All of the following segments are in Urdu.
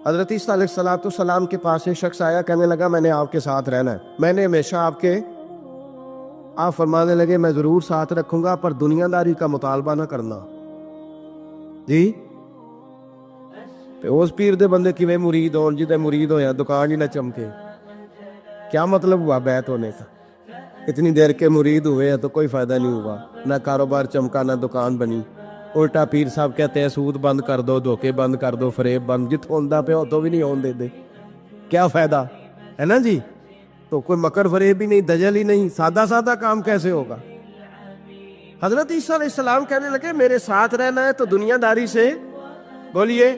حضرت عیسیٰ علیہ السلام کے پاس ایک شخص آیا، کہنے لگا میں نے آپ کے ساتھ رہنا ہے، میں نے ہمیشہ آپ فرمانے لگے میں ضرور ساتھ رکھوں گا پر دنیا داری کا مطالبہ نہ کرنا جی۔ اس پیر دے بندے کی مرید ہو جی مرید ہویا دکان ہی نہ چمکے، کیا مطلب ہوا بیعت ہونے کا؟ اتنی دیر کے مرید ہوئے تو کوئی فائدہ نہیں ہوا، نہ کاروبار چمکا نہ دکان بنی۔ الٹا پیر صاحب کہتے ہیں سود بند کر دو، دھوکے بند کر دو، فریب بند، جتوں ہوندہ پہ ہو تو بھی نہیں ہون دے دے، کیا فائدہ ہے نا جی؟ تو کوئی مکر فریب ہی نہیں، دجل ہی نہیں، سادہ سادہ کام کیسے ہوگا؟ حضرت عیسیٰ علیہ السلام کہنے لگے میرے ساتھ رہنا ہے تو دنیا داری سے، بولیے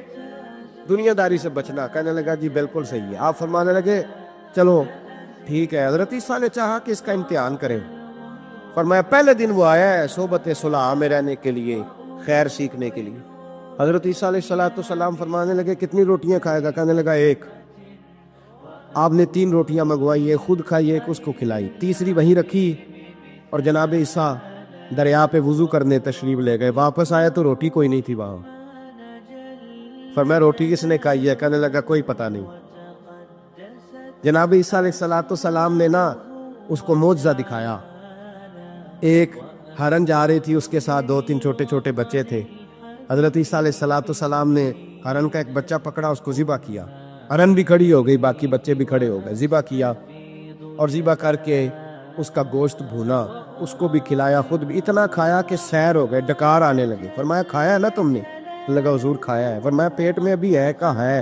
دنیا داری سے بچنا۔ کہنے لگا جی بالکل صحیح ہے۔ آپ فرمانے لگے چلو ٹھیک ہے۔ حضرت عیسیٰ نے چاہا کہ اس کا امتحان کریں، فرمایا پہلے دن وہ آیا ہے صحبت صلح میں رہنے کے لیے، خیر سیکھنے کے لیے۔ حضرت عیسیٰ علیہ السلام فرمانے لگے کتنی روٹیاں کھائے گا؟ کہنے لگا ایک۔ آپ نے 3 روٹیاں منگوائی، ایک خود کھائی ایک اس کو کھلائی، تیسری وہیں رکھی اور جناب عیسیٰ دریا پہ وضو کرنے تشریف لے گئے۔ واپس آیا تو روٹی کوئی نہیں تھی وہاں۔ فرمایا روٹی کس نے کھائی ہے؟ کہنے لگا کوئی پتہ نہیں۔ جناب عیسیٰ علیہ السلام نے نا اس کو معجزہ دکھایا۔ ایک ہرن جا رہی تھی، اس کے ساتھ 2-3 چھوٹے چھوٹے بچے تھے۔ حضرت عیسیٰ علیہ السلام نے ہرن کا ایک بچہ پکڑا، اس کو ذبح کیا۔ ہرن بھی کھڑی ہو گئی، باقی بچے بھی کھڑے ہو گئے۔ ذبح کیا اور ذبح کر کے اس کا گوشت بھونا، اس کو بھی کھلایا، خود بھی اتنا کھایا کہ سیر ہو گئے، ڈکار آنے لگے۔ فرمایا کھایا ہے نا تم نے؟ لگا حضور کھایا ہے۔ فرمایا پیٹ میں ابھی ہے؟ کہا ہے۔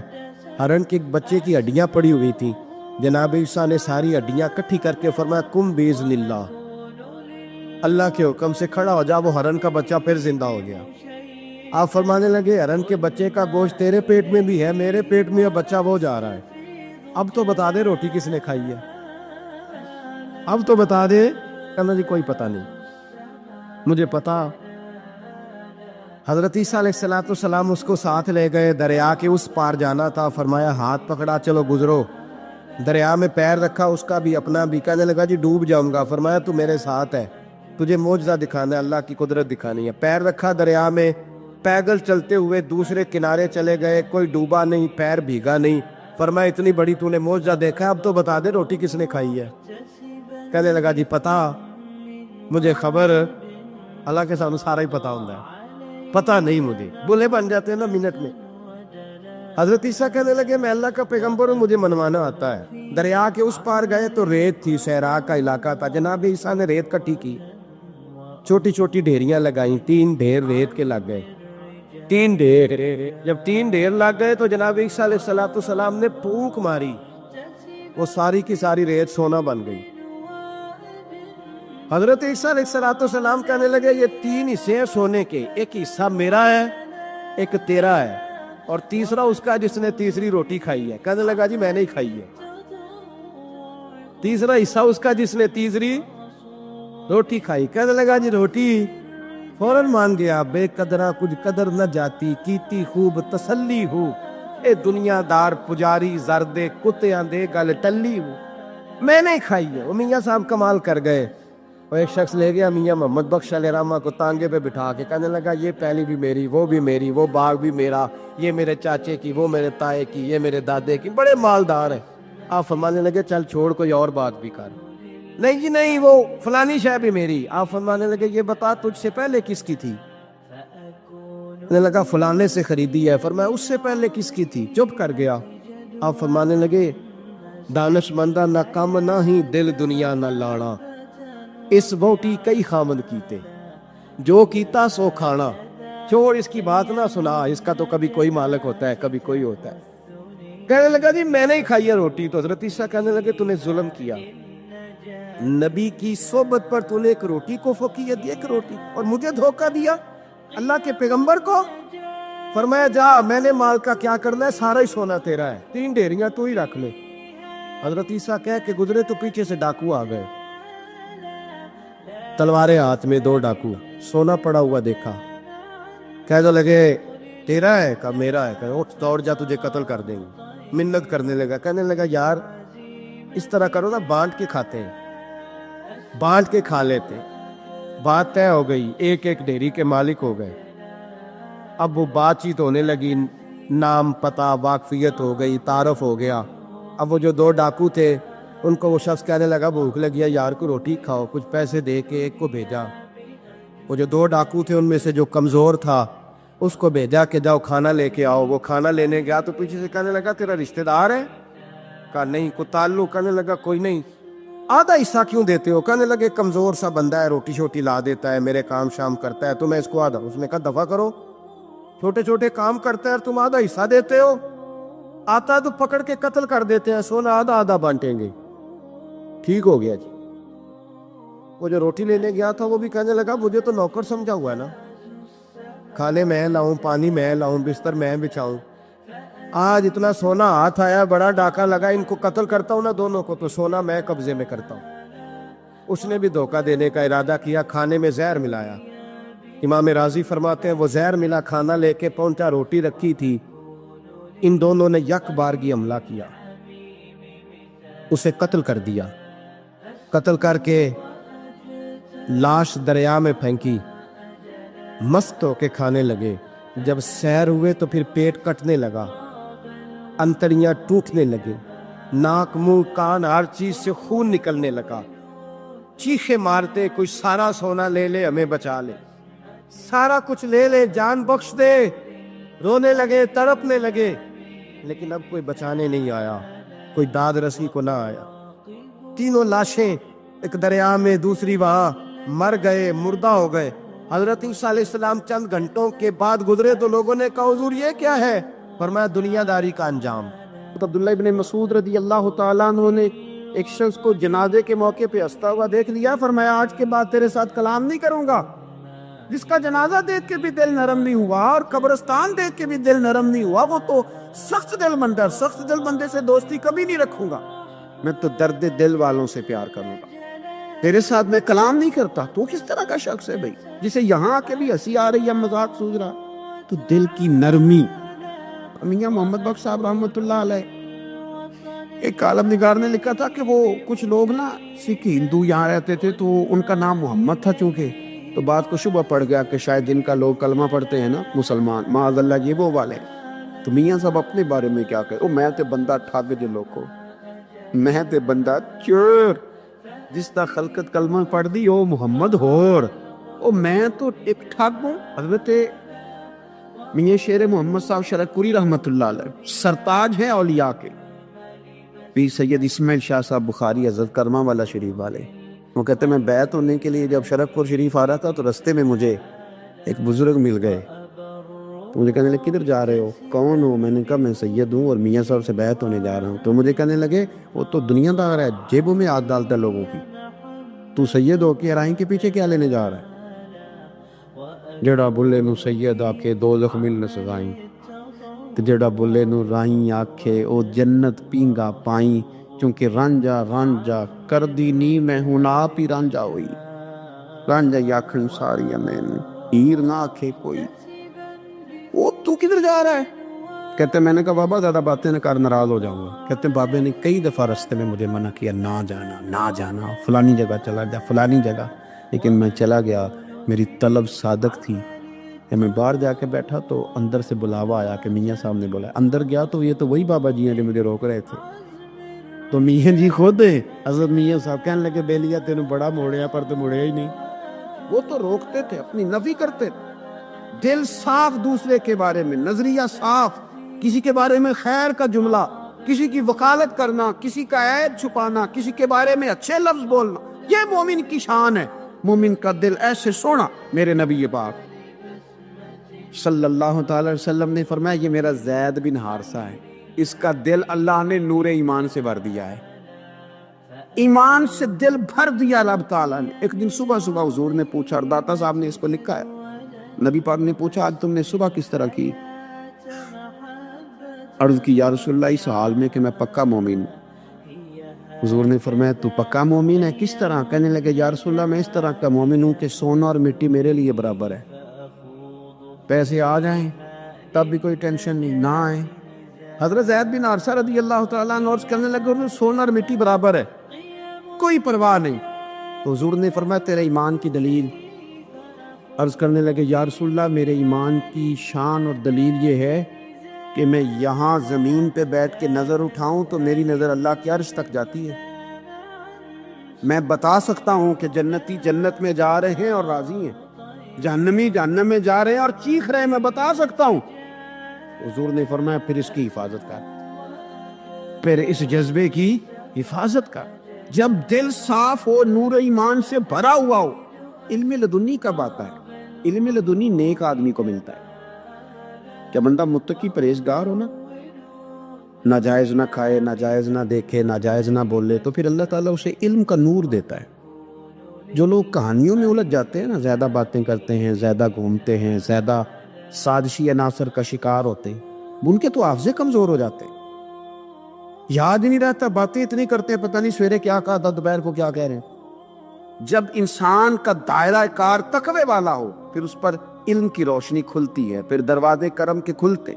ہرن کے بچے کی ہڈیاں پڑی ہوئی تھی، جناب عیسیٰ نے ساری ہڈیاں کٹھی کر کے فرمایا کم باذن اللہ، اللہ کے حکم سے کھڑا ہو جا۔ وہ ہرن کا بچہ پھر زندہ ہو گیا۔ آپ فرمانے لگے ہرن کے بچے کا گوشت تیرے پیٹ میں بھی ہے، میرے پیٹ میں بچہ وہ جا رہا ہے، اب تو بتا دے روٹی کس نے کھائی ہے، اب تو بتا دے۔ کہنا جی کوئی پتہ نہیں مجھے پتا۔ حضرت عیسیٰ علیہ السلام اس کو ساتھ لے گئے، دریا کے اس پار جانا تھا۔ فرمایا ہاتھ پکڑا چلو گزرو۔ دریا میں پیر رکھا، اس کا بھی اپنا بھی۔ کہنے لگا جی ڈوب جاؤں گا۔ فرمایا تو میرے ساتھ ہے، تجھے معجزہ دکھانا ہے، اللہ کی قدرت دکھانی ہے۔ پیر رکھا دریا میں، پیدل چلتے ہوئے دوسرے کنارے چلے گئے، کوئی ڈوبا نہیں، پیر بھیگا نہیں۔ فرمایا اتنی بڑی تو نے معجزہ دیکھا، اب تو بتا دے روٹی کس نے کھائی ہے۔ کہنے لگا جی پتا مجھے خبر، اللہ کے سامنے سارا ہی پتا ہوتا ہے، پتا نہیں مجھے، بولے بن جاتے ہیں نا منٹ میں۔ حضرت عیسیٰ کہنے لگے میں اللہ کا پیغمبر ہوں، مجھے منوانا آتا ہے۔ دریا کے اس پار گئے تو ریت تھی، صحرا کا علاقہ تھا۔ جناب عیسیٰ نے ریت کٹھی کی، چھوٹی چھوٹی ڈھیریاں لگائیں، 3 ڈھیر ریت کے لگ گئے، 3 ڈھیر۔ جب 3 ڈھیر لگ گئے تو جناب عیسیٰ علیہ السلام نے پھونک ماری، وہ ساری کی ساری ریت سونا بن گئی۔ حضرت عیسیٰ علیہ السلام کہنے لگے یہ 3 حصے ہیں سونے کے، ایک حصہ میرا ہے، ایک تیرا ہے، اور تیسرا اس کا جس نے تیسری روٹی کھائی ہے۔ کہنے لگا جی میں نے ہی کھائی ہے۔ تیسرا حصہ اس کا جس نے تیسری روٹی کھائی۔ کہنے لگا جی روٹی؟ فوراً مان گیا، بے قدرہ کچھ قدر نہ جاتی، کیتی خوب تسلی ہو، اے دنیا دار پجاری زردے کتیاں دے گل ٹلی ہو، میں نے کھائی ہے۔ وہ میاں صاحب کمال کر گئے، وہ ایک شخص لے گیا میاں محمد بخش علیہ رحمہ کو تانگے پہ بٹھا کے، کہنے لگا یہ پہلی بھی میری، وہ بھی میری، وہ باغ بھی میرا، یہ میرے چاچے کی، وہ میرے تائے کی، یہ میرے دادے کی، بڑے مالدار ہیں۔ آپ فرمانے لگے چل چھوڑ کوئی اور بات بھی کر۔ نہیں جی نہیں، وہ فلانی شے بھی میری۔ آپ فرمانے لگے یہ بتا تجھ سے پہلے کس کی تھی؟ کہنے لگا فلانے سے خریدی ہے۔ فرمایا اس سے پہلے کس کی تھی؟ چپ کر گیا۔ آپ فرمانے لگے دانش مندہ نہ کم نہ ہی دل دنیا نہ لانا، اس بوٹی کئی خامد کیتے، جو کیتا سو کھانا، چھوڑ اس کی بات نہ سنا، اس کا تو کبھی کوئی مالک ہوتا ہے کبھی کوئی ہوتا ہے۔ کہنے لگا جی میں نے ہی کھائی ہے روٹی۔ تو حضرت عیسیٰ کہنے لگے تو نے ظلم کیا، نبی کی صحبت پر تو نے ایک روٹی کو فوقیت دی، ایک روٹی، اور مجھے دھوکہ دیا اللہ کے پیغمبر کو۔ فرمایا جا میں نے مال کا کیا کرنا ہے، سارا ہی سونا تیرا ہے، 3 ڈھیریاں تو ہی رکھ لے۔ حضرت عیسیٰ کہہ کے گزرے تو پیچھے سے ڈاکو آ گئے، تلواریں ہاتھ میں، 2 ڈاکو، سونا پڑا ہوا دیکھا، کہنے لگے تیرا ہے؟ کہا میرا ہے۔ کہا اٹھ دوڑ جا تجھے قتل کر دیں گے۔ منت کرنے لگا، کہنے لگا یار اس طرح کرو نا، بانٹ کے کھاتے ہیں، بانٹ کے کھا لیتے۔ بات طے ہو گئی، ایک ایک ڈیری کے مالک ہو گئے۔ اب وہ بات چیت ہونے لگی، نام پتہ واقفیت ہو گئی، تعارف ہو گیا۔ اب وہ جو دو ڈاکو تھے ان کو وہ شخص کہنے لگا بھوک لگی ہے یار کو روٹی کھاؤ، کچھ پیسے دے کے ایک کو بھیجا۔ وہ جو دو ڈاکو تھے ان میں سے جو کمزور تھا اس کو بھیجا کہ جاؤ کھانا لے کے آؤ۔ وہ کھانا لینے گیا تو پیچھے سے کہنے لگا تیرا رشتہ دار ہے؟ کہا نہیں۔ کوئی تعلق؟ کہنے لگا کوئی نہیں۔ آدھا حصہ کیوں دیتے ہو؟ کہنے لگے کمزور سا بندہ ہے، روٹی شوٹی لا دیتا ہے، میرے کام شام کرتا ہے، تو میں اس کو آدھا۔ اس نے کہا دفع کرو، چھوٹے چھوٹے کام کرتا ہے اور تم آدھا حصہ دیتے ہو؟ آتا تو پکڑ کے قتل کر دیتے ہیں، سونا آدھا آدھا بانٹیں گے۔ ٹھیک ہو گیا جی۔ وہ جو روٹی لینے گیا تھا وہ بھی کہنے لگا مجھے تو نوکر سمجھا ہوا ہے نا، کھانے میں لاؤں، پانی میں لاؤں، بستر میں بچھاؤں، آج اتنا سونا ہاتھ آیا، بڑا ڈاکہ لگا، ان کو قتل کرتا ہوں نا دونوں کو، تو سونا میں قبضے میں کرتا ہوں۔ اس نے بھی دھوکہ دینے کا ارادہ کیا، کھانے میں زہر ملایا۔ امام راضی فرماتے ہیں وہ زہر ملا کھانا لے کے پہنچا، روٹی رکھی تھی، ان دونوں نے یک بارگی حملہ کیا، اسے قتل کر دیا۔ قتل کر کے لاش دریا میں پھینکی، مست ہو کے کھانے لگے۔ جب سیر ہوئے تو پھر پیٹ کٹنے لگا، انتڑیاں ٹوٹنے لگی، ناک منہ کان ہر چیز سے خون نکلنے لگا۔ چیخے مارتے کوئی سارا سونا لے لے ہمیں بچا لے، سارا کچھ لے لے جان بخش دے، رونے لگے تڑپنے لگے، لیکن اب کوئی بچانے نہیں آیا، کوئی داد رسی کو نہ آیا۔ تینوں لاشیں ایک دریا میں، دوسری وہاں، مر گئے، مردہ ہو گئے۔ حضرت عیسیٰ علیہ السلام چند گھنٹوں کے بعد گزرے تو لوگوں نے کہا حضور یہ کیا ہے؟ فرمایا دنیا داری کا انجام۔ عبداللہ ابن مسعود رضی اللہ تعالیٰ عنہ نے ایک شخص کو جنازے کے موقع پہ ہنستا ہوا دیکھ لیا، فرمایا آج کے بعد تیرے ساتھ کلام نہیں کروں گا۔ جس کا جنازہ دیکھ کے بھی دل نرم نہیں ہوا اور قبرستان دیکھ کے بھی دل نرم نہیں ہوا، وہ تو سخت دل بندہ، سخت دل بندے سے دوستی کبھی نہیں رکھوں گا، میں تو درد دل والوں سے پیار کروں گا، تیرے ساتھ میں کلام نہیں کرتا۔ تو کس طرح کا شخص ہے بھائی جسے یہاں آ کے بھی ہنسی آ رہی ہے، مذاق سوچ رہا؟ تو دل کی نرمی۔ میاں محمد بخش صاحب رحمۃ اللہ علیہ، ایک عالم نگار نے لکھا تھا کہ وہ کچھ لوگ نا سکھ ہندو یہاں رہتے تھے تو ان کا نام محمد تھا، چونکہ تو بات کو شبہ پڑ گیا کہ شاید جن کا لوگ کلمہ پڑھتے ہیں نا مسلمان، معاذ اللہ یہ وہ والے۔ تو میاں صاحب اپنے بارے میں کیا کہے، میں تے بندہ ٹھگ جلو کو، میں تے بندہ چور، جس دا خلقت کلمہ پڑھ دی او محمد ہور، او میں تو ایک ٹھگ ہوں۔ حضرت میاں شیر محمد صاحب شرک پوری رحمت اللہ علیہ سرتاج ہیں اولیاء کے، پیر سید اسماعیل شاہ صاحب بخاری حضرت کرما والا شریف والے۔ وہ کہتے ہیں میں بیعت ہونے کے لیے جب شرک پور شریف آ رہا تھا تو رستے میں مجھے ایک بزرگ مل گئے، تو مجھے کہنے لگے کدھر جا رہے ہو، کون ہو؟ میں نے کہا میں سید ہوں اور میاں صاحب سے بیعت ہونے جا رہا ہوں۔ تو مجھے کہنے لگے وہ تو دنیا دار ہے، جیبوں میں ہاتھ ڈالتا ہے لوگوں کی، تو سید ہو کے رائن کے پیچھے کیا لینے جا رہا ہے؟ جڑا بلے نو سید آکھے دوزخ ملن سزائیں، جڑا بلے نو رائیں آکھے او جنت پینگا پائیں، چونکہ رانجا رانجا کر دی نی میں ہوں آپ ہی رانجا ہوئی، رانجا یاکھن ساری امین ہیر نہ آکھے کوئی۔ وہ تو کدھر جا رہا ہے؟ کہتے ہیں میں نے کہا بابا زیادہ باتیں نہ کر، ناراض ہو جاؤں گا۔ کہتے ہیں بابے نے کئی دفعہ رستے میں مجھے منع کیا، نہ جانا نہ جانا، فلانی جگہ چلا جا فلانی جگہ، لیکن میں چلا گیا، میری طلب صادق تھی۔ جب میں باہر جا کے بیٹھا تو اندر سے بلاوا آیا کہ میاں صاحب نے بولا، اندر گیا تو یہ تو وہی بابا جی ہیں جو مجھے روک رہے تھے۔ تو میاں جی خود حضرت میاں صاحب کہنے لگے بیلیا تینوں بڑا موڑیا پر تو مڑیا ہی نہیں۔ وہ تو روکتے تھے، اپنی نفی کرتے تھے، دل صاف دوسرے کے بارے میں، نظریہ صاف، کسی کے بارے میں خیر کا جملہ، کسی کی وکالت کرنا، کسی کا عیب چھپانا، کسی کے بارے میں اچھے لفظ بولنا، یہ مومن کی شان ہے۔ مومن کا دل ایسے سونا، میرے نبی پاک صلی اللہ تعالی وسلم نے فرمایا یہ میرا زید بن حارثہ ہے، اس کا دل اللہ نے نور ایمان سے بھر دیا ہے، ایمان سے دل بھر دیا اللہ تعالیٰ نے۔ ایک دن صبح صبح حضور نے پوچھا، اور داتا صاحب نے اس کو لکھا ہے، نبی پاک نے پوچھا آج تم نے صبح کس طرح کی؟ عرض کی یا رسول اللہ اس حال میں کہ میں پکا مومن ہوں۔ حضور نے فرمایا تو پکا مومن ہے، کس طرح؟ کہنے لگے یا رسول اللہ میں اس طرح کا مومن ہوں کہ سونا اور مٹی میرے لیے برابر ہے، پیسے آ جائیں تب بھی کوئی ٹینشن نہیں، نہ آئیں۔ حضرت زید بن حارثہ رضی اللہ تعالیٰ عنہ عرض کرنے لگے سونا اور مٹی برابر ہے، کوئی پرواہ نہیں۔ تو حضور نے فرمایا تیرے ایمان کی دلیل؟ عرض کرنے لگے یا رسول اللہ میرے ایمان کی شان اور دلیل یہ ہے کہ میں یہاں زمین پہ بیٹھ کے نظر اٹھاؤں تو میری نظر اللہ کے عرش تک جاتی ہے. میں بتا سکتا ہوں کہ جنتی جنت میں جا رہے ہیں اور راضی ہیں، جہنمی جہنم میں جا رہے ہیں اور چیخ رہے ہیں، میں بتا سکتا ہوں. حضور نے فرمایا پھر اس کی حفاظت کر، پھر اس جذبے کی حفاظت کر. جب دل صاف ہو، نور ایمان سے بھرا ہوا ہو، علم لدنی کب آتا ہے؟ علم لدنی نیک آدمی کو ملتا ہے. کیا بندہ متقی پرہیزگار ہو نا، ناجائز نہ کھائے، ناجائز نہ دیکھے، ناجائز نہ بولے، تو پھر اللہ تعالیٰ اسے علم کا نور دیتا ہے. جو لوگ کہانیوں میں الجھ جاتے ہیں نا، زیادہ باتیں کرتے ہیں، زیادہ گھومتے ہیں، زیادہ سازشی عناصر کا شکار ہوتے ہیں، ان کے تو حافظے کمزور ہو جاتے ہیں، یاد ہی نہیں رہتا، باتیں اتنی کرتے ہیں پتہ نہیں سویرے کیا کہا تھا، دوپہر کو کیا کہہ رہے ہیں. جب انسان کا دائرہ کار تقوی والا ہو، پھر اس پر علم کی روشنی کھلتی ہے، پھر دروازے کرم کے کھلتے.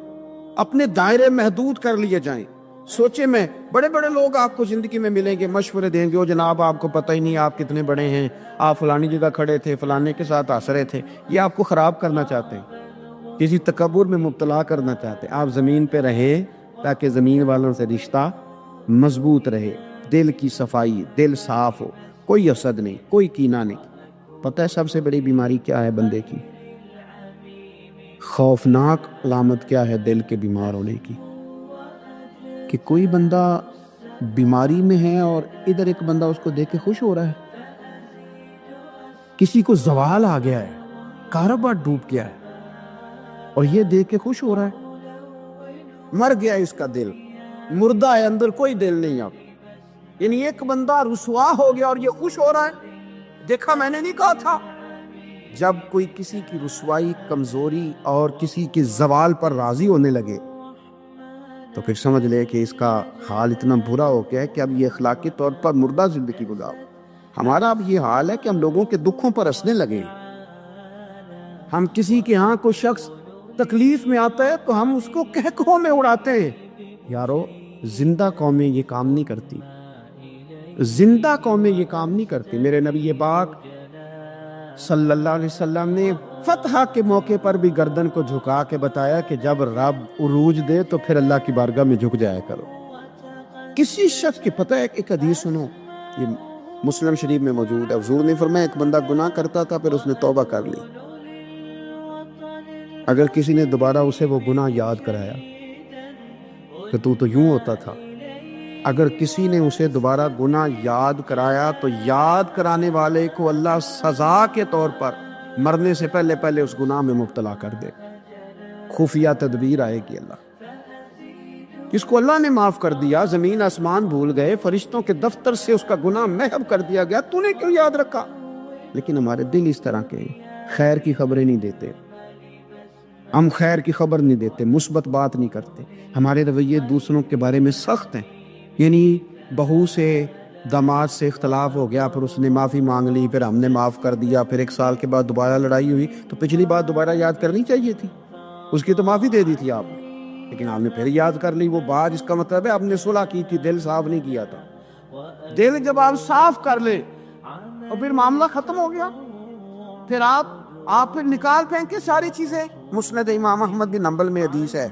اپنے دائرے محدود کر لیے جائیں. سوچے میں بڑے بڑے لوگ آپ کو زندگی میں ملیں گے، مشورے دیں گے، او جناب آپ کو پتہ ہی نہیں آپ کتنے بڑے ہیں، آپ فلانی جگہ کھڑے تھے، فلانے کے ساتھ ہنس رہے تھے. یہ آپ کو خراب کرنا چاہتے ہیں، کسی تکبر میں مبتلا کرنا چاہتے ہیں. آپ زمین پہ رہے تاکہ زمین والوں سے رشتہ مضبوط رہے، دل کی صفائی، دل صاف ہو، کوئی حسد نہیں، کوئی کینہ نہیں. پتہ ہے سب سے بڑی بیماری کیا ہے بندے کی؟ خوفناک علامت کیا ہے دل کے بیمار ہونے کی؟ کہ کوئی بندہ بیماری میں ہے اور ادھر ایک بندہ اس کو دیکھ کے خوش ہو رہا ہے. کسی کو زوال آ گیا ہے، کاروبار ڈوب گیا ہے اور یہ دیکھ کے خوش ہو رہا ہے. مر گیا اس کا دل، مردہ ہے، اندر کوئی دل نہیں. اب یعنی ایک بندہ رسوا ہو گیا اور یہ خوش ہو رہا ہے، دیکھا میں نے نہیں کہا تھا. جب کوئی کسی کی رسوائی، کمزوری اور کسی کے زوال پر راضی ہونے لگے تو پھر سمجھ لے کہ اس کا حال اتنا برا ہو گیا ہے کہ اب یہ اخلاقی طور پر مردہ زندگی گزار. ہمارا اب یہ حال ہے کہ ہم لوگوں کے دکھوں پر ہنسنے لگے ہیں. ہم کسی کے ہاں کوئی شخص تکلیف میں آتا ہے تو ہم اس کو کہکہوں میں اڑاتے ہیں. یارو زندہ قومیں یہ کام نہیں کرتی، زندہ قومیں یہ کام نہیں کرتی. میرے نبی پاک صلی اللہ علیہ وسلم نے فتح کے موقع پر بھی گردن کو جھکا کے بتایا کہ جب رب عروج دے تو پھر اللہ کی بارگاہ میں جھک جایا کرو. کسی شخص کی پتہ ہے، ایک حدیث سنو، یہ مسلم شریف میں موجود ہے. حضور نے فرمایا ایک بندہ گناہ کرتا تھا، پھر اس نے توبہ کر لی. اگر کسی نے دوبارہ اسے وہ گناہ یاد کرایا کہ تو یوں ہوتا تھا، اگر کسی نے اسے دوبارہ گناہ یاد کرایا تو یاد کرانے والے کو اللہ سزا کے طور پر مرنے سے پہلے پہلے اس گناہ میں مبتلا کر دے. خفیہ تدبیر آئے گی. اللہ جس کو اللہ نے معاف کر دیا، زمین آسمان بھول گئے، فرشتوں کے دفتر سے اس کا گناہ محو کر دیا گیا، تو نے کیوں یاد رکھا؟ لیکن ہمارے دل اس طرح کے خیر کی خبریں نہیں دیتے، ہم خیر کی خبر نہیں دیتے، مثبت بات نہیں کرتے. ہمارے رویے دوسروں کے بارے میں سخت ہیں. یعنی بہو سے، داماد سے اختلاف ہو گیا، پھر اس نے معافی مانگ لی، پھر ہم نے معاف کر دیا، پھر ایک سال کے بعد دوبارہ لڑائی ہوئی تو پچھلی بات دوبارہ یاد کرنی چاہیے تھی، اس کی تو معافی دے دی تھی آپ نے، لیکن آپ نے پھر یاد کر لی وہ بات. اس کا مطلب ہے آپ نے صلح کی تھی، دل صاف نہیں کیا تھا. دل جب آپ صاف کر لیں اور پھر معاملہ ختم ہو گیا، پھر آپ پھر نکال پھینکے ساری چیزیں. مسند امام احمد بن حنبل میں حدیث ہے،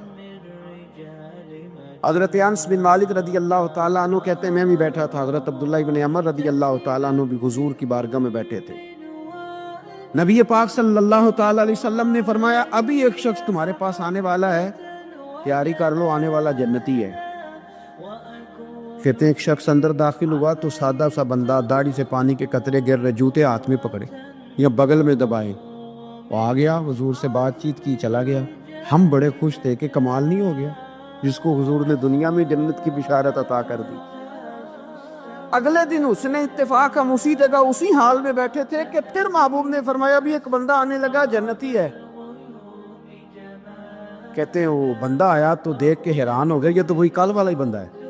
حضرت انس بن مالک رضی اللہ تعالیٰ عنہ کہتے ہیں میں بھی بیٹھا تھا، حضرت عبداللہ بن عمر رضی اللہ تعالیٰ عنہ بھی حضور کی بارگاہ میں بیٹھے تھے. نبی پاک صلی اللہ تعالیٰ علیہ وسلم نے فرمایا ابھی ایک شخص تمہارے پاس آنے والا ہے، تیاری کر لو، آنے والا جنتی ہے. کہتے ہیں ایک شخص اندر داخل ہوا تو سادہ سا بندہ، داڑھی سے پانی کے قطرے گر رہے، جوتے ہاتھ میں پکڑے یا بغل میں دبائے، وہ آ گیا، حضور سے بات چیت کی، چلا گیا. ہم بڑے خوش تھے کہ کمال نہیں ہو گیا جس کو حضور نے دنیا میں جنت کی بشارت عطا کر دی. اگلے دن اس نے اتفاق، ہم اسی جگہ اسی حال میں بیٹھے تھے کہ پھر محبوب نے فرمایا بھی ایک بندہ آنے لگا، جنتی ہے. کہتے ہیں وہ بندہ آیا تو دیکھ کے حیران ہو گیا، یہ تو وہی کل والا ہی بندہ ہے.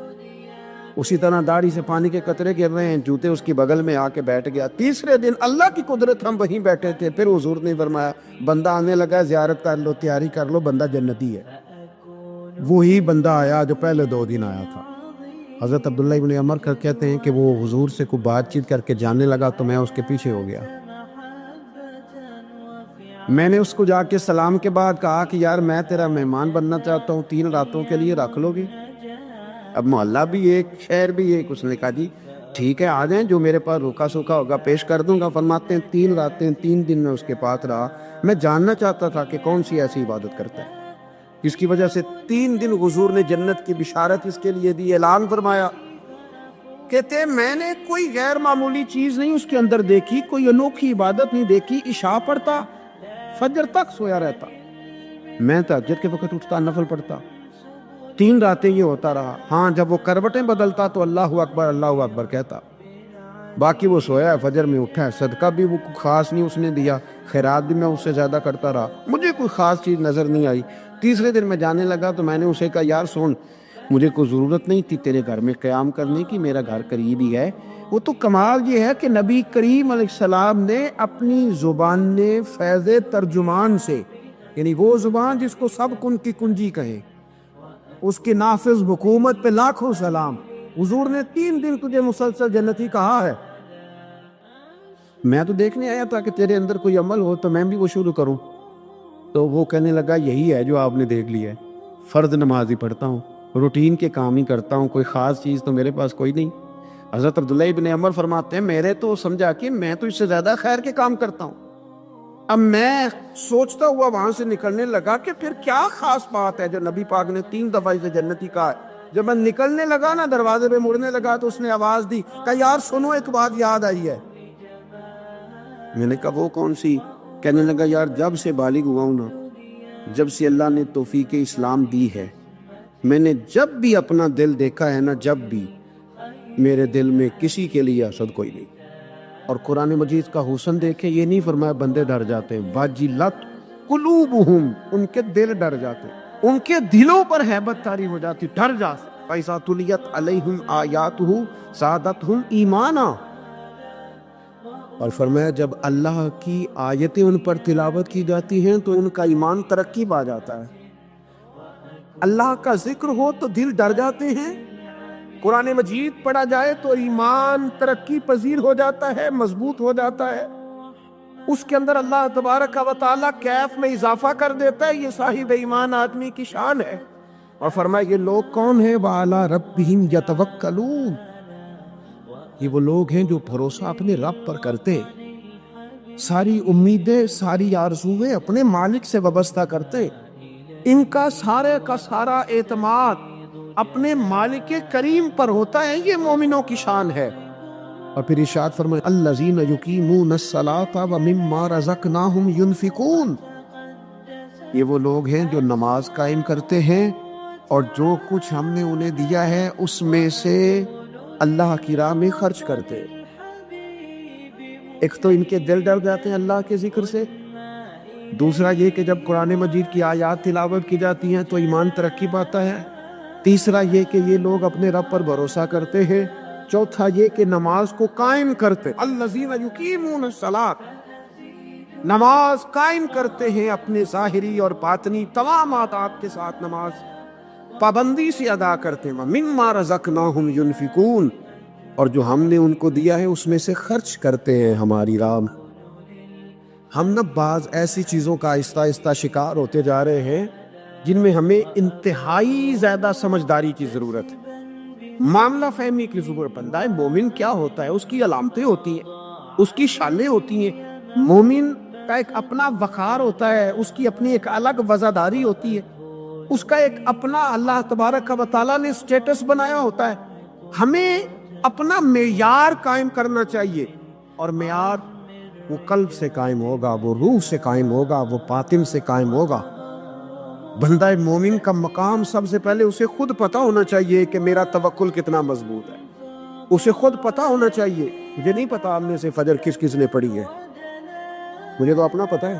اسی طرح داڑھی سے پانی کے قطرے گر رہے ہیں، جوتے اس کی بغل میں آ کے بیٹھ گیا. تیسرے دن اللہ کی قدرت، ہم وہیں بیٹھے تھے، پھر حضور نے فرمایا بندہ آنے لگا، زیارت کر لو، تیاری کر لو، بندہ جنتی ہے. وہی بندہ آیا جو پہلے 2 دن آیا تھا. حضرت عبداللہ بن عمر کہتے ہیں کہ وہ حضور سے کوئی بات چیت کر کے جانے لگا تو میں اس کے پیچھے ہو گیا. میں نے اس کو جا کے سلام کے بعد کہا کہ یار میں تیرا مہمان بننا چاہتا ہوں، 3 راتوں کے لیے رکھ لو گے؟ اب محلہ بھی ایک، شہر بھی ایک۔ اس نے کہا جی ٹھیک ہے، آ جائیں، جو میرے پاس روکا سوکھا ہوگا پیش کر دوں گا۔ فرماتے ہیں 3 راتیں 3 دن میں اس کے پاس رہا۔ میں جاننا چاہتا تھا کہ کون سی ایسی عبادت کرتا ہے جس کی وجہ سے 3 دن حضور نے جنت کی بشارت اس کے لیے دی، اعلان فرمایا۔ کہتے ہیں میں نے کوئی غیر معمولی چیز نہیں اس کے اندر دیکھی، کوئی انوکھی عبادت نہیں دیکھی۔ عشاء پڑھتا، فجر تک سویا رہتا، میں تہجد کے وقت اٹھتا، نفل پڑھتا۔ 3 راتیں یہ ہوتا رہا۔ ہاں جب وہ کروٹیں بدلتا تو اللہ اکبر کہتا، باقی وہ سویا ہے، فجر میں اٹھا ہے۔ صدقہ بھی وہ خاص نہیں اس نے دیا، خیرات بھی میں اس سے زیادہ کرتا رہا، مجھے کوئی خاص چیز نظر نہیں آئی۔ تیسرے دن میں جانے لگا تو میں نے اسے کہا یار سن، مجھے کوئی ضرورت نہیں تھی تیرے گھر میں قیام کرنے کی، میرا گھر قریب ہی ہے۔ وہ تو کمال یہ ہے کہ نبی کریم علیہ السلام نے اپنی زبان فیض ترجمان سے، یعنی وہ زبان جس کو سب کن کی کنجی کہے، اس کی نافذ حکومت پہ لاکھوں سلام، حضور نے 3 دن تجھے مسلسل جنتی کہا ہے۔ میں تو دیکھنے آیا تھا کہ تیرے اندر کوئی عمل ہو تو میں بھی وہ شروع کروں۔ تو وہ کہنے لگا یہی ہے جو آپ نے دیکھ لیا ہے، فرض نماز ہی پڑھتا ہوں، روٹین کے کام ہی کرتا ہوں، کوئی خاص چیز تو میرے پاس کوئی نہیں۔ حضرت عبداللہ ابن عمر فرماتے ہیں میرے تو سمجھا کہ میں تو اس سے زیادہ خیر کے کام کرتا ہوں۔ اب میں سوچتا ہوا وہاں سے نکلنے لگا کہ پھر کیا خاص بات ہے جو نبی پاک نے 3 دفعہ اسے جنتی کہا ہے۔ جب میں نکلنے لگا نا، دروازے پہ مڑنے لگا تو اس نے آواز دی، کہا یار سنو، ایک بات یاد آئی ہے۔ میں نے کہا وہ کون سی؟ کہنے لگا یار جب سے بالغ ہوا ہوں نا، جب سے اللہ نے توفیق اسلام دی ہے، میں نے جب بھی اپنا دل دیکھا ہے نا، جب بھی میرے دل میں کسی کے لیے حسد کوئی نہیں۔ اور قرآن مجید کا حسن دیکھیں، یہ نہیں فرمایا بندے ڈر جاتے، واجلت قلوبہم، ان کے دل ڈر جاتے، ان کے دلوں پر ہیبت طاری ہو جاتی، ڈر جاتے۔ فَإِذَا تُلِيَتْ عَلَيْهِمْ آيَاتُهُ زَادَتْهُمْ ایمانا، اور فرمایا جب اللہ کی آیتیں ان پر تلاوت کی جاتی ہیں تو ان کا ایمان ترقی پا جاتا ہے۔ اللہ کا ذکر ہو تو دل ڈر جاتے ہیں، قرآن مجید پڑھا جائے تو ایمان ترقی پذیر ہو جاتا ہے، مضبوط ہو جاتا ہے، اس کے اندر اللہ تبارک و تعالیٰ کیف میں اضافہ کر دیتا ہے۔ یہ صاحب ایمان آدمی کی شان ہے۔ اور فرمایا یہ لوگ کون ہیں؟ وَعَلَىٰ رَبِّهِمْ يَتَوَكَّلُونَ، یہ وہ لوگ ہیں جو بھروسہ اپنے رب پر کرتے، ساری امیدیں، ساری آرزویں اپنے مالک سے وابستہ کرتے، ان کا سارے کا سارا اعتماد اپنے مالک کریم پر ہوتا ہے۔ یہ مومنوں کی شان ہے۔ اور پھر ارشاد فرمائے الذین یقیمون الصلاۃ ومما رزقناہم ینفقون، یہ وہ لوگ ہیں جو نماز قائم کرتے ہیں اور جو کچھ ہم نے انہیں دیا ہے اس میں سے اللہ کی راہ میں خرچ کرتے۔ ایک تو ان کے دل ڈر جاتے ہیں اللہ کے ذکر سے، دوسرا یہ کہ جب قرآن مجید کی آیات تلاوت کی جاتی ہیں تو ایمان ترقی پاتا ہے، تیسرا یہ کہ یہ لوگ اپنے رب پر بھروسہ کرتے ہیں، چوتھا یہ کہ نماز کو قائم کرتے، الذین یقیمون الصلاۃ، نماز قائم کرتے ہیں، اپنے ظاہری اور باطنی تمام عادات کے ساتھ نماز پابندی سے ادا کرتے ہیں، مما رزقناہم ینفقون، اور جو ہم نے ان کو دیا ہے اس میں سے خرچ کرتے ہیں ہماری راہ میں۔ ہم نہ بعض ایسی چیزوں کا آہستہ آہستہ شکار ہوتے جا رہے ہیں جن میں ہمیں انتہائی زیادہ سمجھداری کی ضرورت ہے، معاملہ فہمی کی ضرورت۔ بندہ مومن کیا ہوتا ہے، اس کی علامتیں ہوتی ہیں، اس کی شانیں ہوتی ہیں۔ مومن کا ایک اپنا وقار ہوتا ہے، اس کی اپنی ایک الگ وزاداری ہوتی ہے، اس کا ایک اپنا اللہ تبارک و تعالیٰ نے سٹیٹس بنایا ہوتا ہے۔ ہمیں اپنا معیار قائم کرنا چاہیے، اور معیار وہ قلب سے قائم ہوگا، وہ روح سے قائم ہوگا، وہ باطن سے قائم ہوگا۔ بندہ مومن کا مقام سب سے پہلے اسے خود پتہ ہونا چاہیے کہ میرا توکل کتنا مضبوط ہے، اسے خود پتہ ہونا چاہیے۔ مجھے نہیں پتا آپ میں سے فجر کس کس نے پڑھی ہے، مجھے تو اپنا پتہ ہے۔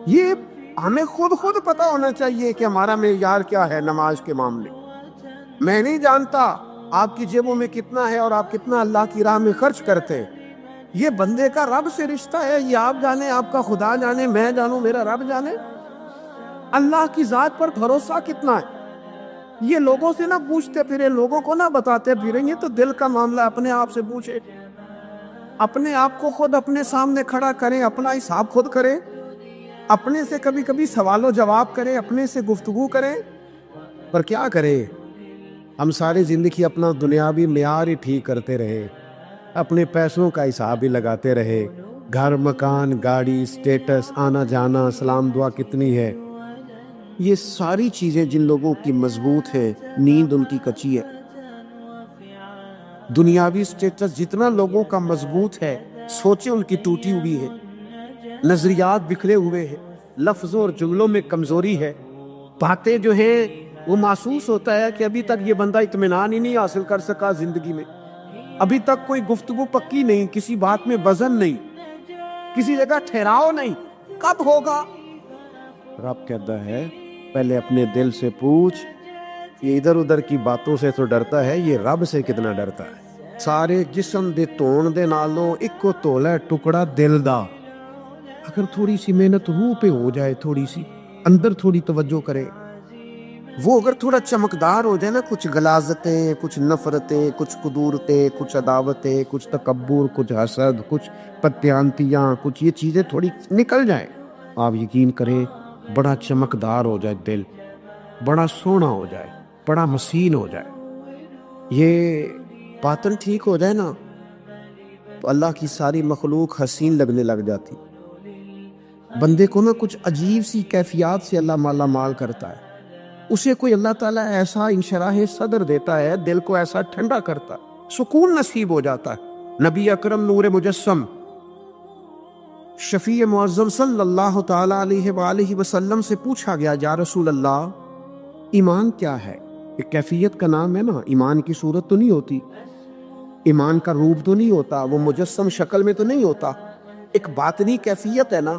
یہ ہمیں خود پتہ ہونا چاہیے کہ ہمارا معیار کیا ہے نماز کے معاملے۔ میں نہیں جانتا آپ کی جیبوں میں کتنا ہے اور آپ کتنا اللہ کی راہ میں خرچ کرتے ہیں، یہ بندے کا رب سے رشتہ ہے، یہ آپ جانے، آپ کا خدا جانے، میں جانوں، میرا رب جانے۔ اللہ کی ذات پر بھروسہ کتنا ہے، یہ لوگوں سے نہ پوچھتے پھرے، لوگوں کو نہ بتاتے پھرے، یہ تو دل کا معاملہ اپنے آپ سے پوچھے، اپنے آپ کو خود اپنے سامنے کھڑا کریں، اپنا حساب خود کریں اپنے سے کبھی کبھی سوال و جواب کریں، اپنے سے گفتگو کریں، پر کیا کریں؟ ہم ساری زندگی اپنا دنیاوی معیار ہی ٹھیک کرتے رہے، اپنے پیسوں کا حساب ہی لگاتے رہے، گھر، مکان، گاڑی، سٹیٹس، آنا جانا، سلام دعا کتنی ہے، یہ ساری چیزیں جن لوگوں کی مضبوط ہے، نیند ان کی کچی ہے۔ دنیاوی سٹیٹس جتنا لوگوں کا مضبوط ہے، سوچیں ان کی ٹوٹی ہوئی ہے، نظریات بکھرے ہوئے ہیں، لفظوں اور جملوں میں کمزوری ہے، باتیں جو ہیں وہ محسوس ہوتا ہے کہ ابھی تک یہ بندہ اطمینان ہی نہیں حاصل کر سکا زندگی میں، ابھی تک کوئی گفتگو پکی نہیں، کسی بات میں وزن نہیں، کسی جگہ ٹھہراؤ نہیں، کب ہوگا؟ رب کہتا ہے پہلے اپنے دل سے پوچھ، یہ ادھر ادھر کی باتوں سے تو ڈرتا ہے، یہ رب سے کتنا ڈرتا ہے۔ سارے جسم دے تون دے نالوں ایک تولا ہے ٹکڑا دل دا، اگر تھوڑی سی محنت روح پہ ہو جائے، تھوڑی سی اندر تھوڑی توجہ کرے، وہ اگر تھوڑا چمکدار ہو جائے نا، کچھ غلاظتیں، کچھ نفرتیں، کچھ قدورتیں، کچھ عداوتیں، کچھ تکبر، کچھ حسد، کچھ پتیانتیاں، کچھ یہ چیزیں تھوڑی نکل جائیں، آپ یقین کریں بڑا چمکدار ہو جائے دل، بڑا سونا ہو جائے، بڑا حسین ہو جائے، یہ باطن ٹھیک ہو جائے نا تو اللہ کی ساری مخلوق حسین لگنے لگ جاتی۔ بندے کو نا کچھ عجیب سی کیفیات سے اللہ مالا مال کرتا ہے، اسے کوئی اللہ تعالیٰ ایسا انشراح صدر دیتا ہے، دل کو ایسا ٹھنڈا کرتا ہے، سکون نصیب ہو جاتا ہے۔ نبی اکرم نور مجسم شفیع معظم صلی اللہ تعالیٰ علیہ وآلہ وسلم سے پوچھا گیا، یا رسول اللہ ایمان کیا ہے؟ ایک کیفیت کا نام ہے نا، ایمان کی صورت تو نہیں ہوتی، ایمان کا روپ تو نہیں ہوتا، وہ مجسم شکل میں تو نہیں ہوتا، ایک باطنی کیفیت ہے نا۔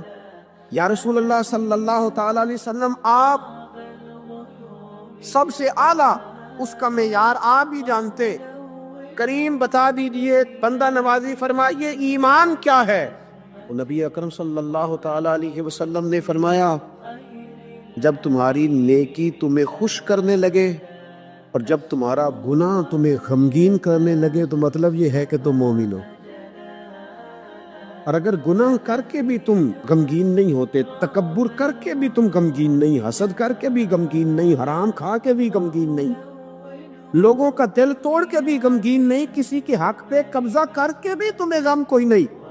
یا رسول اللہ صلی اللہ تعالیٰ علیہ وسلم آپ سب سے اعلیٰ، اس کا معیار آپ ہی جانتے، کریم بتا دیجئے، بندہ نوازی فرمائیے ایمان کیا ہے؟ نبی اکرم صلی اللہ تعالیٰ علیہ وسلم نے فرمایا جب تمہاری نیکی تمہیں خوش کرنے لگے اور جب تمہارا گناہ تمہیں غمگین کرنے لگے، تو مطلب یہ ہے کہ تم مومن ہو۔ اور اگر گناہ کر کے بھی تم غمگین نہیں ہوتے، تکبر کر کے بھی تم غمگین نہیں، حسد کر کے بھی غمگین نہیں، حرام کھا کے بھی غمگین نہیں، لوگوں کا دل توڑ کے بھی غمگین نہیں، کسی کے حق پہ قبضہ کر کے بھی تمہیں غم کوئی نہیں،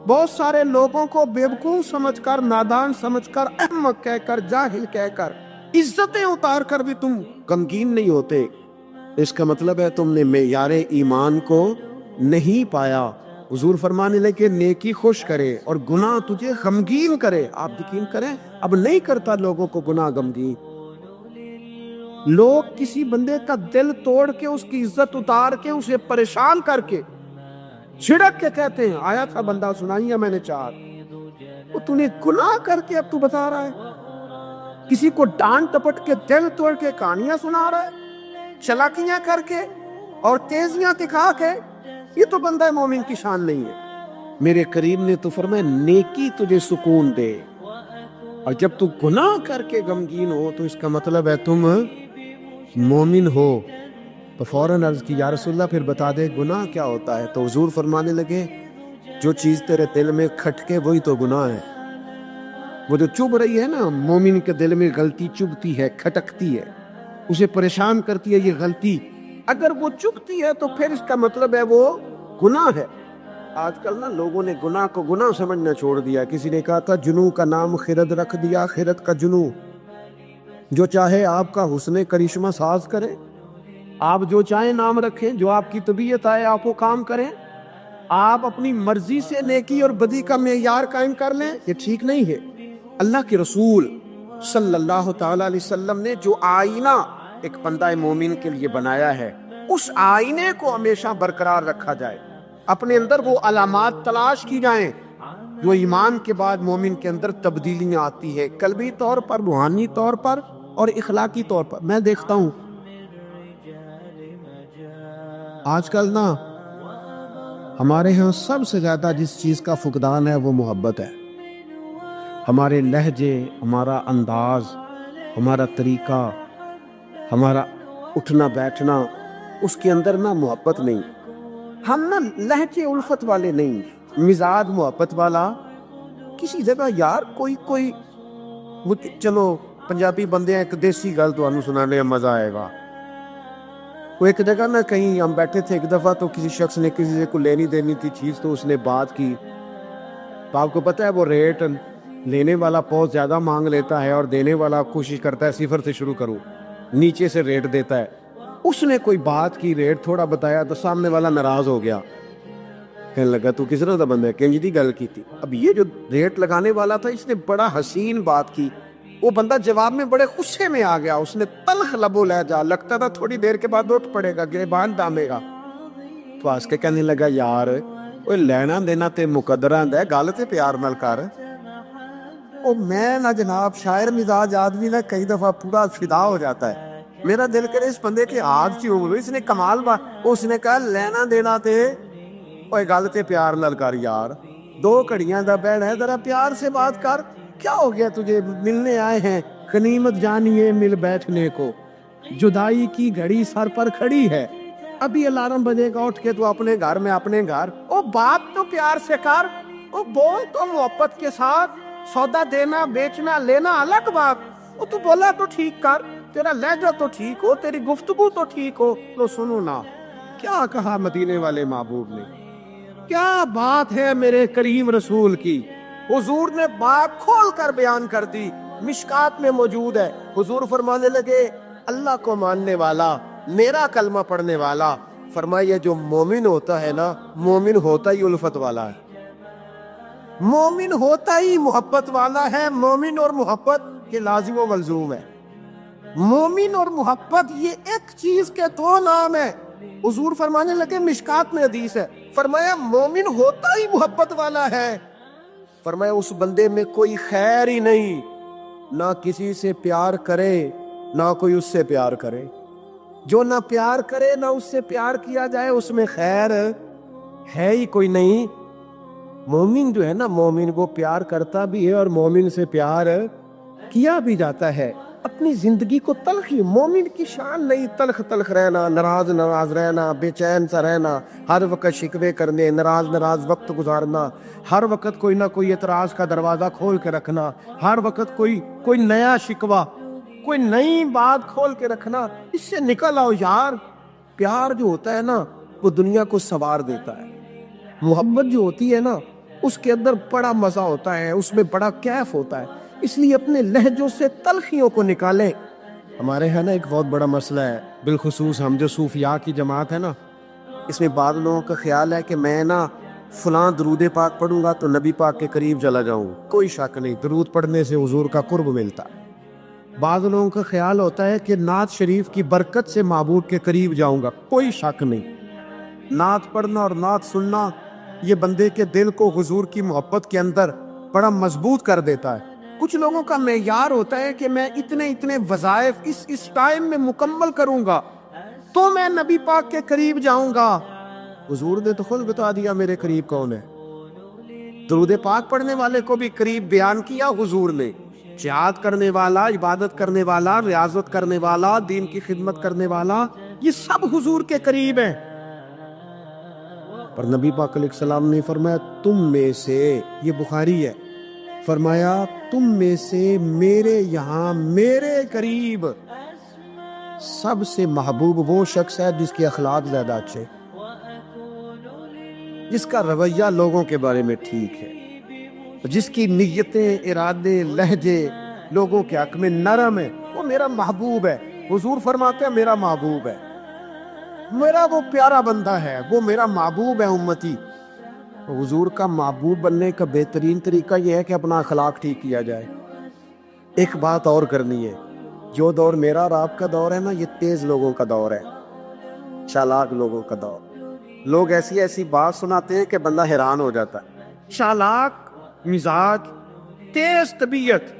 بہت سارے لوگوں کو بیوقوف سمجھ کر، نادان سمجھ کر، احمق کہہ کر، جاہل کہہ کر، عزتیں اتار کر بھی تم غمگین نہیں ہوتے، اس کا مطلب ہے تم نے معیار ایمان کو نہیں پایا۔ حضور فرمانے لگے نیکی خوش کرے اور گناہ تجھے غمگین کرے، آپ یقین کریں اب نہیں کرتا لوگوں کو گناہ غمگین، لوگ کسی بندے کا دل توڑ کے، اس کی عزت اتار کے، اسے پریشان کر کے، چھڑک کے کہتے ہیں آیا تھا بندہ، سنائی ہے میں نے چار، وہ تو نے گناہ کر کے اب تو بتا رہا ہے، کسی کو ڈانٹ ٹپٹ کے دل توڑ کے کہانیاں سنا رہا ہے، چلاکیاں کر کے اور تیزیاں دکھا کے، یہ تو بندہ مومن کی شان نہیں ہے۔ میرے کریم نے تو فرمایا نیکی تجھے سکون دے، اور جب تو گناہ کر کے غمگین ہو تو اس کا مطلب ہے تم مومن ہو۔ تو فوراً عرض کی یا رسول اللہ پھر بتا دے گناہ کیا ہوتا ہے؟ تو حضور فرمانے لگے جو چیز تیرے دل میں کھٹکے وہی تو گناہ ہے، وہ جو چبھ رہی ہے نا، مومن کے دل میں غلطی چبھتی ہے، کھٹکتی ہے، اسے پریشان کرتی ہے، یہ غلطی اگر وہ چبھتی ہے تو پھر اس کا مطلب ہے وہ گناہ ہے۔ آج کل نا لوگوں نے گناہ کو گناہ سمجھنا چھوڑ دیا، کسی نے کہا تھا جنوں کا نام خرد رکھ دیا، خرد کا جنوں، جو چاہے آپ کا حسن کرشمہ ساز کرے، آپ جو چاہیں نام رکھیں، جو آپ کی طبیعت آئے آپ وہ کام کریں، آپ اپنی مرضی سے نیکی اور بدی کا معیار قائم کر لیں، یہ ٹھیک نہیں ہے۔ اللہ کے رسول صلی اللہ تعالیٰ علیہ وسلم نے جو آئینہ ایک بندہ مومن کے لیے بنایا ہے، اس آئینے کو ہمیشہ برقرار رکھا جائے، اپنے اندر وہ علامات تلاش کی جائیں جو ایمان کے بعد مومن کے اندر تبدیلیاں آتی ہے، قلبی طور پر، روحانی طور پر اور اخلاقی طور پر۔ میں دیکھتا ہوں آج کل نا ہمارے ہاں سب سے زیادہ جس چیز کا فقدان ہے وہ محبت ہے۔ ہمارے لہجے، ہمارا انداز، ہمارا طریقہ، ہمارا اٹھنا بیٹھنا، اس کے اندر نا محبت نہیں، ہم نا لہجے الفت والے نہیں، مزاج محبت والا ਕਿਸੇ ਜਗ੍ਹਾ ਯਾਰ ਕੋਈ وہ چلو پنجابی بندے ہیں, ایک دیسی گل تو انہوں سنانے میں مزہ آئے گا. وہ ایک جگہ نا کہیں ہم بیٹھے تھے ایک دفعہ, تو کسی شخص نے کسی سے کو لینی دینی تھی چیز, تو اس نے بات کی. تو آپ کو پتہ ہے وہ ریٹ لینے والا بہت زیادہ مانگ لیتا ہے اور دینے والا کوشش کرتا ہے صفر سے شروع کروں, نیچے سے ریٹ دیتا ہے. اس نے کوئی بات کی, ریٹ تھوڑا بتایا, تو سامنے والا ناراض ہو گیا, کہنے لگا تو کس طرح کا بندہ ہے, کنج دی گل کی تھی. اب یہ جو ریٹ لگانے والا تھا اس نے بڑا حسین بات کی, وہ بندہ جواب میں بڑے غصے میں آ گیا. اس نے تلخ لبو لہجہ, لگتا تھا تھوڑی دیر کے بعد اٹھ پڑے گا, گریبان دامے گا. تو آس کے کہنے لگا یار وہ لینا دینا تے مقدرہ ہے, گل تے پیار نال کر. او میں نہ جناب شاعر مزاج آدمی نہ کئی دفعہ پورا فدا ہو جاتا ہے. میرا دل کرے اس بندے کے ہاتھ کی عمر, اس نے کمال بات, اس نے کہا لینا دینا تے اوے گل تے پیار نال کر یار, 2 گھڑیاں دا بیٹھ ہے, ذرا پیار سے بات کر. کیا ہو گیا تجھے, ملنے آئے ہیں, غنیمت جانیے مل بیٹھنے کو, جدائی کی گھڑی سر پر کھڑی ہے, ابھی الارم بجے گا اٹھ کے تو اپنے گھر میں اپنے گھر. او بات تو پیار سے کر, او بول تو محبت کے ساتھ, سودا دینا بیچنا لینا الگ بات. او تو بولا تو ٹھیک کر, تیرا لہجہ تو ٹھیک ہو, تیری گفتگو تو ٹھیک ہو. تو سنو نا کیا کہا مدینے والے محبوب نے, کیا بات ہے میرے کریم رسول کی. حضور نے بات کھول کر بیان کر دی, مشکات میں موجود ہے. حضور فرمانے لگے اللہ کو ماننے والا, میرا کلمہ پڑھنے والا, فرمایا جو مومن ہوتا ہے نا, مومن ہوتا ہی الفت والا ہے, مومن ہوتا ہی محبت والا ہے. مومن اور محبت یہ لازم و ملزوم ہے. مومن اور محبت یہ ایک چیز کے 2 نام ہیں. حضور فرمانے لگے مشکات میں حدیث ہے, فرمایا مومن ہوتا ہی محبت والا ہے. فرمایا اس بندے میں کوئی خیر ہی نہیں, نہ کسی سے پیار کرے نہ کوئی اس سے پیار کرے. جو نہ پیار کرے نہ اس سے پیار کیا جائے, اس میں خیر ہے ہی کوئی نہیں. مومن جو ہے نا, مومن وہ پیار کرتا بھی ہے اور مومن سے پیار کیا بھی جاتا ہے. اپنی زندگی کو تلخی, مومن کی شان نہیں تلخ تلخ رہنا, ناراض رہنا, بے چین سا رہنا, ہر وقت شکوے کرنے, ناراض وقت گزارنا, ہر وقت کوئی نہ کوئی اعتراض کا دروازہ کھول کے رکھنا, ہر وقت کوئی نیا شکوہ, کوئی نئی بات کھول کے رکھنا. اس سے نکل آؤ یار. پیار جو ہوتا ہے نا وہ دنیا کو سنوار دیتا ہے. محبت جو ہوتی ہے نا اس کے اندر بڑا مزہ ہوتا ہے, اس میں بڑا کیف ہوتا ہے. اس لیے اپنے لہجوں سے تلخیوں کو نکالیں. ہمارے ہاں نا ایک بہت بڑا مسئلہ ہے, بالخصوص ہم جو صوفیاء کی جماعت ہے نا, اس میں بعض لوگوں کا خیال ہے کہ میں نا فلاں درود پاک پڑھوں گا تو نبی پاک کے قریب چلا جاؤں. کوئی شک نہیں, درود پڑھنے سے حضور کا قرب ملتا. بعض لوگوں کا خیال ہوتا ہے کہ نعت شریف کی برکت سے معبود کے قریب جاؤں گا. کوئی شک نہیں, نعت پڑھنا اور نعت سننا یہ بندے کے دل کو حضور کی محبت کے اندر بڑا مضبوط کر دیتا ہے. کچھ لوگوں کا معیار ہوتا ہے کہ میں اتنے وظائف اس ٹائم میں مکمل کروں گا تو میں نبی پاک کے قریب جاؤں گا. حضور نے تو خود بتا دیا میرے قریب کون ہے. درود پاک پڑھنے والے کو بھی قریب بیان کیا حضور نے. جہاد کرنے والا, عبادت کرنے والا, ریاضت کرنے والا, دین کی خدمت کرنے والا, یہ سب حضور کے قریب ہیں. پر نبی پاک علیہ السلام نے فرمایا تم میں سے, یہ بخاری ہے, فرمایا تم میں سے میرے یہاں میرے قریب سب سے محبوب وہ شخص ہے جس کے اخلاق زیادہ اچھے, جس کا رویہ لوگوں کے بارے میں ٹھیک ہے, جس کی نیتیں, ارادے, لہجے لوگوں کے حق میں نرم ہے, وہ میرا محبوب ہے. حضور فرماتے ہیں میرا محبوب ہے, میرا وہ پیارا بندہ ہے, وہ میرا محبوب ہے امتی. حضور کا محبوب بننے کا بہترین طریقہ یہ ہے کہ اپنا اخلاق ٹھیک کیا جائے. ایک بات اور کرنی ہے, جو دور میرا اور آپ کا دور ہے نا, یہ تیز لوگوں کا دور ہے, چالاک لوگوں کا دور. لوگ ایسی بات سناتے ہیں کہ بندہ حیران ہو جاتا ہے. چالاک مزاج, تیز طبیعت.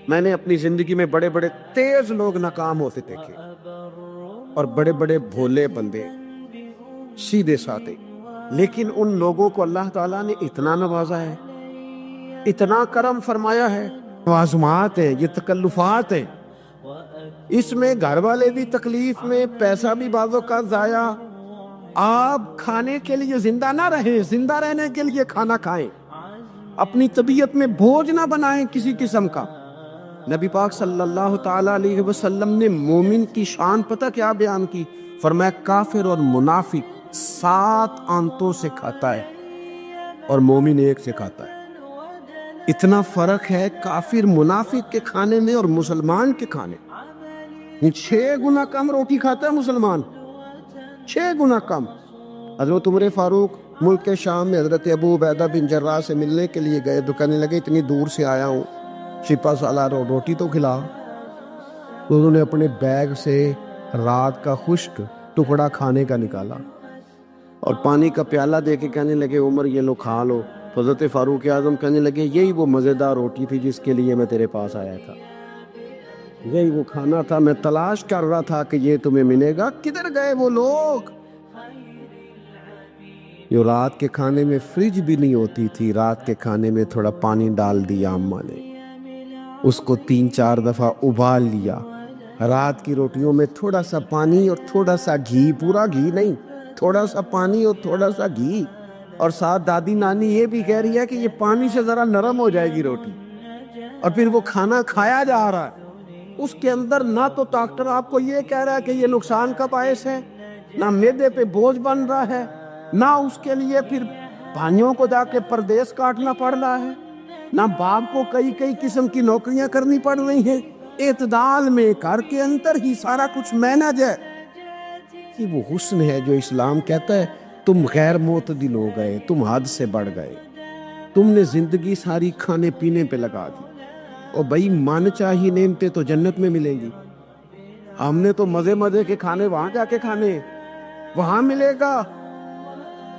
میں نے اپنی زندگی میں بڑے تیز لوگ ناکام ہوتے دیکھے, اور بڑے بھولے بندے سیدھے سادے. لیکن ان لوگوں کو اللہ تعالیٰ نے اتنا نوازا ہے, اتنا کرم فرمایا ہے. آزمات ہیں, یہ تکلفات ہیں, اس میں گھر والے بھی تکلیف میں, پیسہ بھی بعضوں کا ضائع. آپ کھانے کے لیے زندہ نہ رہیں, زندہ رہنے کے لیے کھانا کھائیں. اپنی طبیعت میں بوجھ نہ بنائیں کسی قسم کا۔ نبی پاک صلی اللہ تعالی علیہ وسلم نے مومن کی شان پتہ کیا بیان کی؟ فرمایا کافر اور منافق 7 آنتوں سے کھاتا ہے اور مومن 1 سے کھاتا ہے۔ اتنا فرق ہے کافر منافق کے کھانے میں اور مسلمان کے کھانے میں۔ 6 گنا کم روٹی کھاتا ہے مسلمان، 6 گنا کم۔ حضرت عمر فاروق ملک کے شام میں حضرت ابو عبیدہ بن جراح سے ملنے کے لیے گئے تو کہنے لگے اتنی دور سے آیا ہوں، شپا سالار روٹی تو کھلا۔ تو انہوں نے اپنے بیگ سے رات کا خشک ٹکڑا کھانے کا نکالا اور پانی کا پیالہ دے کے کہنے لگے عمر یہ لو کھا لو۔ تو حضرت فاروق اعظم کہنے لگے یہی وہ مزیدار روٹی تھی جس کے لیے میں تیرے پاس آیا تھا، یہی وہ کھانا تھا، میں تلاش کر رہا تھا کہ یہ تمہیں ملے گا، کدھر گئے وہ لوگ؟ جو رات کے کھانے میں فریج بھی نہیں ہوتی تھی، رات کے کھانے میں تھوڑا پانی ڈال دیا اماں نے، اس کو 3-4 دفعہ ابال لیا۔ رات کی روٹیوں میں تھوڑا سا پانی اور تھوڑا سا گھی، پورا گھی نہیں، تھوڑا سا پانی اور تھوڑا سا گھی، اور ساتھ دادی نانی یہ بھی کہہ رہی ہے کہ یہ پانی سے ذرا نرم ہو جائے گی روٹی، اور پھر وہ کھانا کھایا جا رہا ہے۔ اس کے اندر نہ تو ڈاکٹر آپ کو یہ کہہ رہا ہے کہ یہ نقصان کا باعث ہے، نہ معدے پہ بوجھ بن رہا ہے، نہ اس کے لیے پھر بھائیوں کو جا کے پردیس کاٹنا پڑ رہا ہے، نہ باپ کو کئی قسم کی نوکریاں کرنی پڑ رہی ہیں۔ اعتدال میں گھر کے اندر ہی سارا کچھ مینج ہے۔ یہ وہ حسن ہے جو اسلام کہتا ہے تم غیر معتدل ہو گئے، تم حد سے بڑھ گئے، تم نے زندگی ساری کھانے پینے پہ لگا دی۔ اور بھائی من چاہیے نعمتیں تو جنت میں ملیں گی، ہم نے تو مزے کے کھانے وہاں جا کے کھانے ہیں، وہاں ملے گا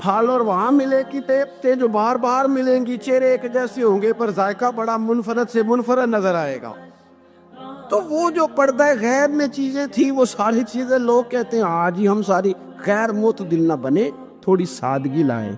پھل اور وہاں ملے گی نعمتیں جو بار بار ملیں گی، چہرے ایک جیسے ہوں گے پر ذائقہ بڑا منفرد سے منفرد نظر آئے گا۔ تو وہ جو پردہ غیر میں چیزیں تھیں وہ ساری چیزیں لوگ کہتے ہیں آج ہی ہم ساری غیر معتدل نہ بنے، تھوڑی سادگی لائیں۔